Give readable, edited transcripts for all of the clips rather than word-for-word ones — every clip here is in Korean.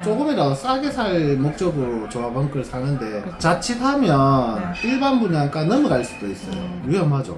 조금이라도 싸게 살 목적으로 조합원걸 사는데 자칫하면 일반 분양가 넘어갈 수도 있어요. 위험하죠.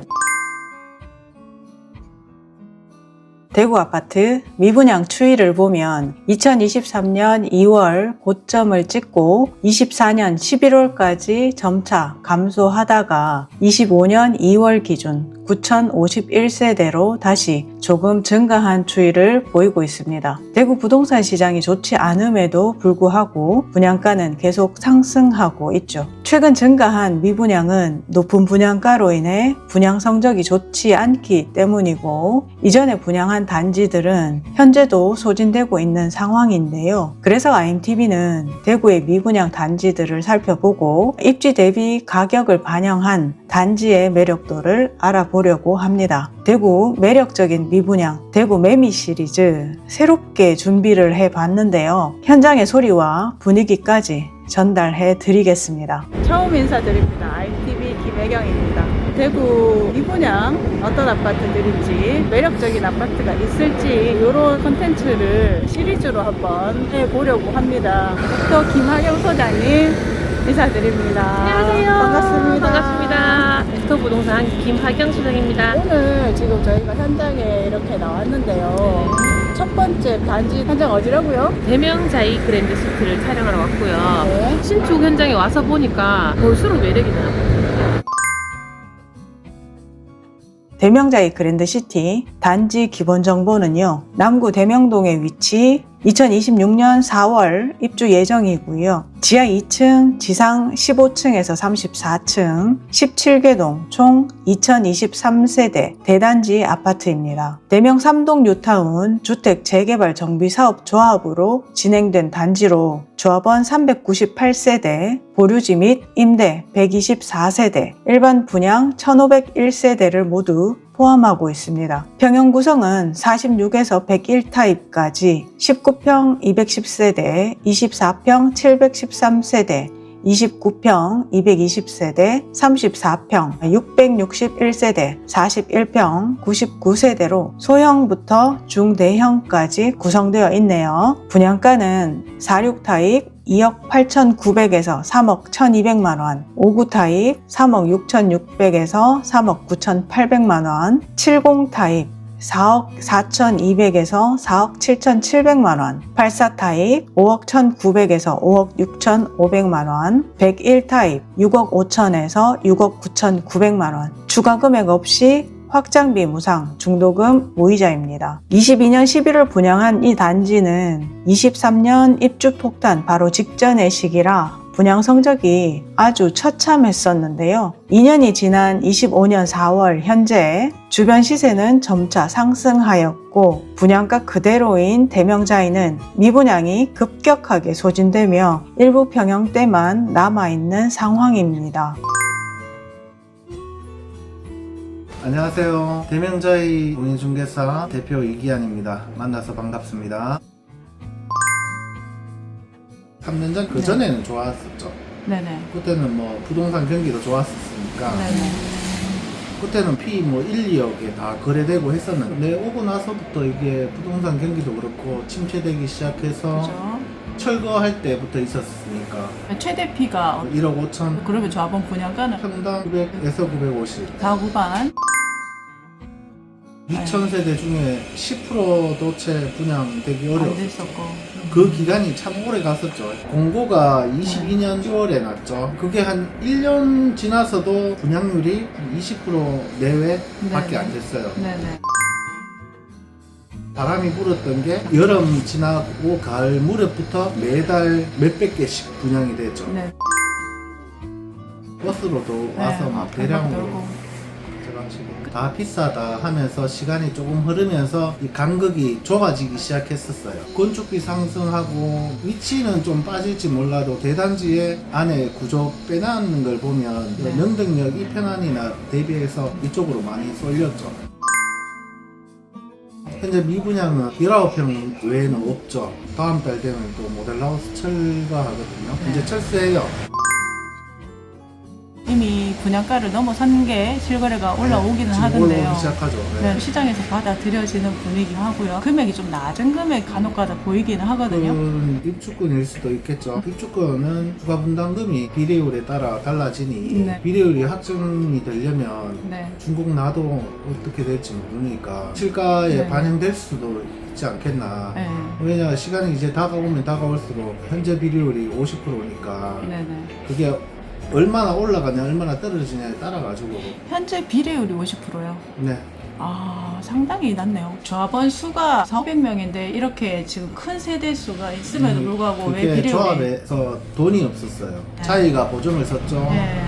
대구 아파트 미분양 추이를 보면 2023년 2월 고점을 찍고 24년 11월까지 점차 감소하다가 25년 2월 기준 9,051세대로 다시 조금 증가한 추이를 보이고 있습니다. 대구 부동산 시장이 좋지 않음에도 불구하고 분양가는 계속 상승하고 있죠. 최근 증가한 미분양은 높은 분양가로 인해 분양 성적이 좋지 않기 때문이고 이전에 분양한 단지들은 현재도 소진되고 있는 상황인데요. 그래서 IMTV는 대구의 미분양 단지들을 살펴보고 입지 대비 가격을 반영한 단지의 매력도를 알아보려고 합니다. 대구 매력적인 미분양 대구 매미 시리즈 새롭게 준비를 해봤는데요. 현장의 소리와 분위기까지 전달해 드리겠습니다. 처음 인사드립니다. IMTV 김혜경입니다. 대구 미분양 어떤 아파트들인지 매력적인 아파트가 있을지 이런 컨텐츠를 시리즈로 한번 해보려고 합니다. 또 김하경 소장님 인사드립니다. 안녕하세요. 반갑습니다. 반갑습니다. 에스토부동산 김하경 소장입니다. 오늘 지금 저희가 현장에 이렇게 나왔는데요. 첫 번째 단지 현장 어디라고요? 대명자이 그랜드 시티를 촬영하러 왔고요. 네. 신축 현장에 와서 보니까 볼수록 매력이 나요. 대명자이 그랜드시티 단지 기본 정보는요. 남구 대명동에 위치 2026년 4월 입주 예정이고요. 지하 2층, 지상 15층에서 34층, 17개동 총 2023세대 대단지 아파트입니다. 대명 3동 뉴타운 주택 재개발 정비사업 조합으로 진행된 단지로 조합원 398세대, 보류지 및 임대 124세대, 일반 분양 1501세대를 모두 포함하고 있습니다. 평형 구성은 46에서 101타입까지 19평 210세대, 24평 713세대, 29평 220세대, 34평 661세대, 41평 99세대로 소형부터 중대형까지 구성되어 있네요. 분양가는 46타입 2억 8,900에서 3억 1,200만원, 59 타입 3억 6,600에서 3억 9,800만원, 70 타입 4억 4,200에서 4억 7,700만원, 84 타입 5억 1,900에서 5억 6,500만원, 101 타입 6억 5천에서 6억 9,900만원, 추가 금액 없이 확장비 무상, 중도금 무이자입니다. 22년 11월 분양한 이 단지는 23년 입주 폭탄 바로 직전의 시기라 분양 성적이 아주 처참했었는데요. 2년이 지난 25년 4월 현재 주변 시세는 점차 상승하였고 분양가 그대로인 대명자이는 미분양이 급격하게 소진되며 일부 평형대만 남아있는 상황입니다. 안녕하세요. 대명자이 공인중개사 대표 이기환입니다. 만나서 반갑습니다. 3년 전 그전에는 좋았었죠. 네네. 그때는 뭐 부동산 경기도 좋았었으니까 네네. 그때는 피 뭐 1, 2억에 다 거래되고 했었는데 오고 나서부터 이게 부동산 경기도 그렇고 침체되기 시작해서 그죠. 철거할 때부터 있었으니까 최대 피가 1억 5천 그러면 조합원 분양가는 평당 900에서 950 4구반 2,000세대 중에 10%도 채 분양되기 안 어려웠어요. 됐었고 그 기간이 참 오래 갔었죠. 공고가 22년 10월에 났죠. 그게 한 1년 지나서도 분양률이 20% 내외밖에 안 됐어요. 네네. 바람이 불었던 게 여름 지나고 가을 무렵부터 매달 몇백 개씩 분양이 됐죠. 네. 버스로도 와서 막 대량으로 다 비싸다 하면서 시간이 조금 흐르면서 이 간극이 좁아지기 시작했었어요. 건축비 상승하고 위치는 좀 빠질지 몰라도 대단지의 안에 구조 빼놨는 걸 보면 네. 명등역 이편안이나 대비해서 이쪽으로 많이 쏠렸죠. 현재 미분양은 19평 외에는 없죠. 다음 달 되면 또 모델하우스 철거하거든요. 현재 철수해요. 이미 분양가를 넘어선 게 실거래가 올라오기는 지금 하던데요. 올라오기 시작하죠. 네, 시장에서 받아들여지는 분위기 하고요. 금액이 좀 낮은 금액 간혹가다 보이기는 하거든요. 입주권일 수도 있겠죠. 입주권은 추가 분담금이 비례율에 따라 달라지니 네. 비례율이 확정이 되려면 네. 중국 나도 어떻게 될지 모르니까 실가에 네. 반영될 수도 있지 않겠나. 네. 왜냐 시간이 이제 다가오면 다가올수록 현재 비례율이 50%니까 네네. 그게 얼마나 올라가냐 얼마나 떨어지냐에 따라 가지고 현재 비례율이 50%요. 네. 아, 상당히 낮네요. 조합원 수가 400명인데 이렇게 지금 큰 세대 수가 있음에도 불구하고 왜 그게 비례율이 조합에서 돈이 없었어요. 네. 자기가 보증을 섰죠. 네.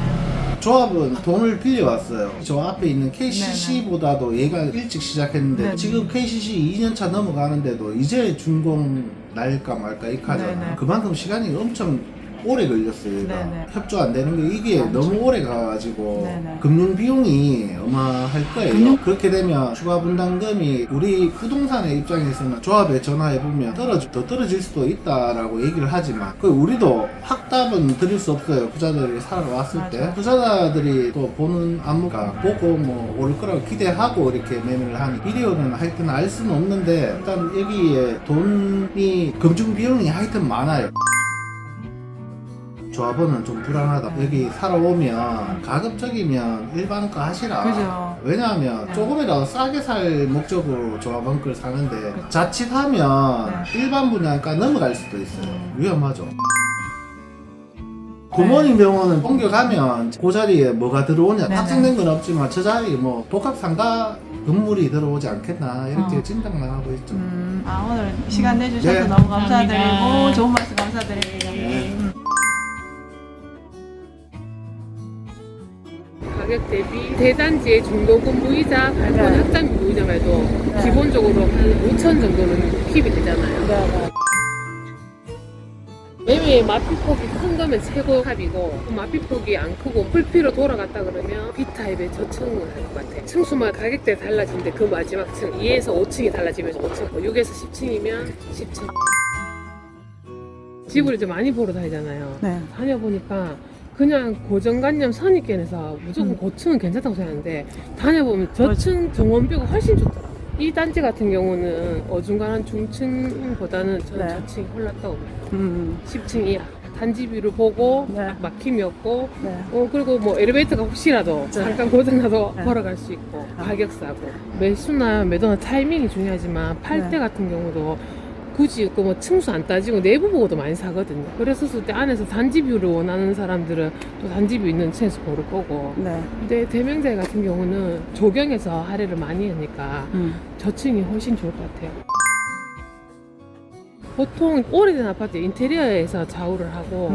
조합은 돈을 빌려왔어요. 저 앞에 있는 KCC보다도 얘가 일찍 시작했는데 네네. 지금 KCC 2년차 넘어가는데도 이제 준공 날까 말까 이 카잖아요. 네네. 그만큼 시간이 엄청 오래 걸렸어요. 얘가. 네네. 협조 안 되는 게 이게 맞죠. 너무 오래 가가지고 네네. 금융 비용이 어마할 거예요. 그렇게 되면 추가 분담금이 우리 부동산의 입장에서는 조합에 전화해보면 더 떨어질 수도 있다라고 얘기를 하지만 그 우리도 확답은 드릴 수 없어요. 부자들이 살아왔을 때 맞아. 부자들이 또 보는 안무가 보고 뭐 오를 거라고 기대하고 이렇게 매매를 하니 비례율은 하여튼 알 수는 없는데 일단 여기에 돈이 금융 비용이 하여튼 많아요. 조합원은 좀 불안하다. 여기 살아오면 가급적이면 일반가 하시라. 그죠. 왜냐하면 네. 조금이라도 싸게 살 목적으로 조합원 걸 사는데 자칫하면 일반 분양가 넘어갈 수도 있어요. 위험하죠. 구모닝 병원은 옮겨가면 그 자리에 뭐가 들어오냐 네네. 확정된 건 없지만 저 자리에 뭐 복합상가 건물이 들어오지 않겠나 이렇게 짐작만 하고 있죠. 오늘 시간 내주셔서 네. 너무 감사드리고 감사합니다. 좋은 말씀 감사드립니다. 가격 대비 대단지의 중도금 무이자 발권 네. 확장비 무이자만 해도 네. 기본적으로 한 5천 정도는 킵이 되잖아요. 네. 매매 마피폭이 큰 거면 최고 합이고 마피폭이 안 크고 풀피로 돌아갔다 그러면 B타입의 저층을 할 것 같아. 층수마다 가격대 달라지는데 그 마지막 층 2에서 5층이 달라지면서 5층 6에서 10층이면 10층. 집을 이제 많이 보러 다니잖아요. 네. 다녀보니까 그냥 고정관념 선입견에서 무조건 고층은 괜찮다고 생각하는데 다녀보면 저층 정원비가 훨씬 좋더라. 이 단지 같은 경우는 어중간한 중층보다는 저는 네. 저층이 홀랐다고 봐요. 10층 이하 단지뷰를 보고 네. 막힘이 없고 네. 그리고 뭐 엘리베이터가 혹시라도 잠깐 고장나도 네. 걸어갈 수 있고 가격 싸고 매수나 매도나 타이밍이 중요하지만 팔 때 네. 같은 경우도 굳이 그 뭐 층수 안 따지고 내부 보고도 많이 사거든요. 그랬었을 때 안에서 단지뷰를 원하는 사람들은 또 단지뷰 있는 층에서 고를 거고. 네. 근데 대명자이 같은 경우는 조경에서 할애를 많이 하니까 저층이 훨씬 좋을 것 같아요. 보통 오래된 아파트 인테리어에서 좌우를 하고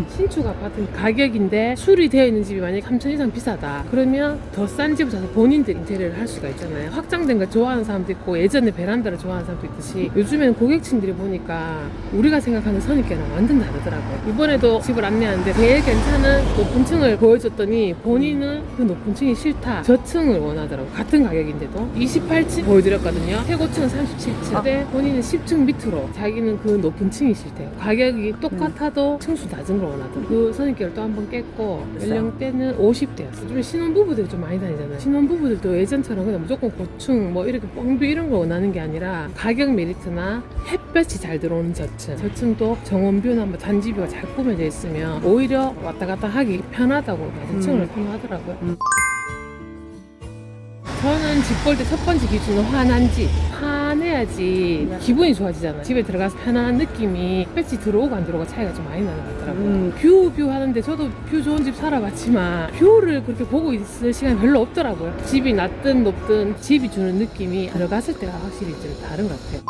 신축 아파트는 가격인데 수리되어 있는 집이 만약에 3천 이상 비싸다 그러면 더 싼 집을 사서 본인들 인테리어를 할 수가 있잖아요. 확장된 걸 좋아하는 사람도 있고 예전에 베란다를 좋아하는 사람도 있듯이 요즘에는 고객층들이 보니까 우리가 생각하는 선입견은 완전 다르더라고요. 이번에도 집을 안내하는데 제일 괜찮은 높은 층을 보여줬더니 본인은 그 높은 층이 싫다 저층을 원하더라고요. 같은 가격인데도 28층 보여드렸거든요. 최고층은 37층 근데 본인은 10층 밑으로 자기는 그 높은 층이 싫대요. 가격이 똑같아도 층수 낮은 걸 원하더라고요. 그 선입견을 또 한 번 깼고 연령대는 50대였어요. 요즘에 신혼부부들이 좀 많이 다니잖아요. 신혼부부들도 예전처럼 그냥 무조건 고층 뭐 이렇게 뻥뷰 이런 걸 원하는 게 아니라 가격 메리트나 햇볕이 잘 들어오는 저층도 정원뷰나 뭐 단지뷰가 잘 꾸며져 있으면 오히려 왔다 갔다 하기 편하다고 저층을 선호하더라고요. 저는 집 볼 때 첫 번째 기준은 환한 집. 환해야지 기분이 좋아지잖아요. 집에 들어가서 편안한 느낌이 햇빛이 들어오고 안 들어오고 차이가 좀 많이 나는 것 같더라고요. 뷰 하는데 저도 뷰 좋은 집 살아봤지만 뷰를 그렇게 보고 있을 시간이 별로 없더라고요. 집이 낮든 높든 집이 주는 느낌이 들어갔을 때가 확실히 좀 다른 것 같아요.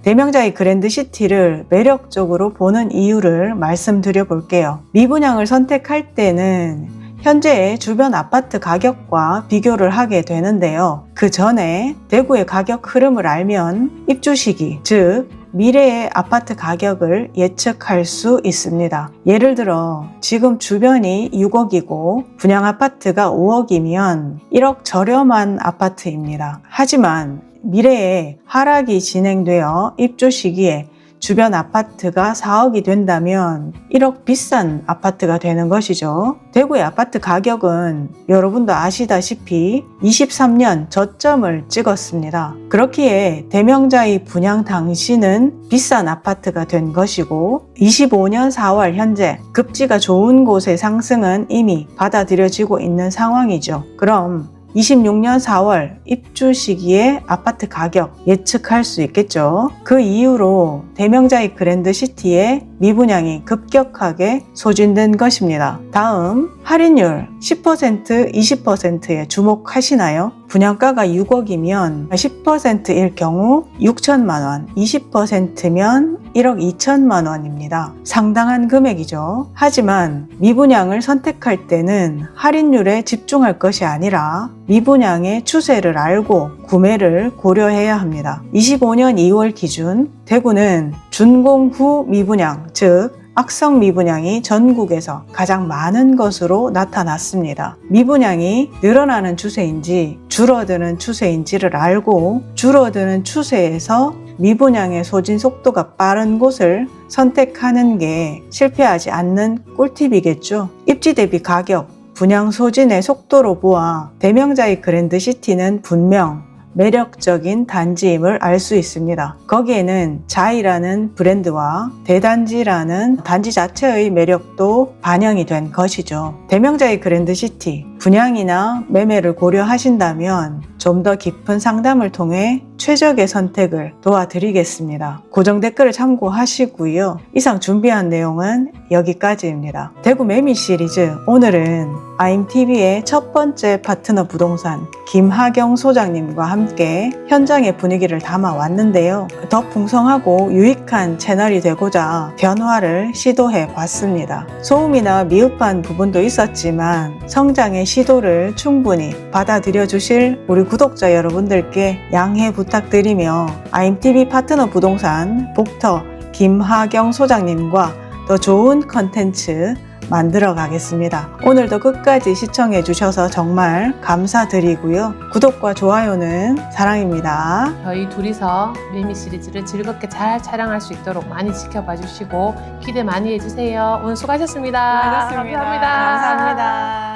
대명자의 그랜드시티를 매력적으로 보는 이유를 말씀드려 볼게요. 미분양을 선택할 때는 현재의 주변 아파트 가격과 비교를 하게 되는데요. 그 전에 대구의 가격 흐름을 알면 입주 시기, 즉 미래의 아파트 가격을 예측할 수 있습니다. 예를 들어 지금 주변이 6억이고 분양 아파트가 5억이면 1억 저렴한 아파트입니다. 하지만 미래에 하락이 진행되어 입주 시기에 주변 아파트가 4억이 된다면 1억 비싼 아파트가 되는 것이죠. 대구의 아파트 가격은 여러분도 아시다시피 23년 저점을 찍었습니다. 그렇기에 대명자의 분양 당시는 비싼 아파트가 된 것이고 25년 4월 현재 급지가 좋은 곳의 상승은 이미 받아들여지고 있는 상황이죠. 그럼 26년 4월 입주 시기에 아파트 가격 예측할 수 있겠죠. 그 이후로 대명자의 그랜드시티의 미분양이 급격하게 소진된 것입니다. 다음 할인율 10%, 20%에 주목하시나요? 분양가가 6억이면 10%일 경우 6천만 원, 20%면 1억 2천만 원입니다. 상당한 금액이죠. 하지만 미분양을 선택할 때는 할인율에 집중할 것이 아니라 미분양의 추세를 알고 구매를 고려해야 합니다. 25년 2월 기준 대구는 준공 후 미분양, 즉 악성 미분양이 전국에서 가장 많은 것으로 나타났습니다. 미분양이 늘어나는 추세인지 줄어드는 추세인지를 알고 줄어드는 추세에서 미분양의 소진 속도가 빠른 곳을 선택하는 게 실패하지 않는 꿀팁이겠죠. 입지 대비 가격, 분양 소진의 속도로 보아 대명자의 그랜드시티는 분명 매력적인 단지임을 알 수 있습니다. 거기에는 자이라는 브랜드와 대단지라는 단지 자체의 매력도 반영이 된 것이죠. 대명자의 그랜드시티, 분양이나 매매를 고려하신다면 좀 더 깊은 상담을 통해 최적의 선택을 도와드리겠습니다. 고정 댓글을 참고하시고요. 이상 준비한 내용은 여기까지입니다. 대구 매미 시리즈, 오늘은 IMTV의 첫 번째 파트너 부동산 김하경 소장님과 함께 현장의 분위기를 담아 왔는데요. 더 풍성하고 유익한 채널이 되고자 변화를 시도해 봤습니다. 소음이나 미흡한 부분도 있었지만 성장의 시도를 충분히 받아들여 주실 우리 구독자 여러분들께 양해 부탁드리며 IMTV 파트너 부동산 복터 김하경 소장님과 더 좋은 컨텐츠 만들어 가겠습니다. 오늘도 끝까지 시청해 주셔서 정말 감사드리고요. 구독과 좋아요는 사랑입니다. 저희 둘이서 매미 시리즈를 즐겁게 잘 촬영할 수 있도록 많이 지켜봐 주시고 기대 많이 해주세요. 오늘 수고하셨습니다. 감사합니다.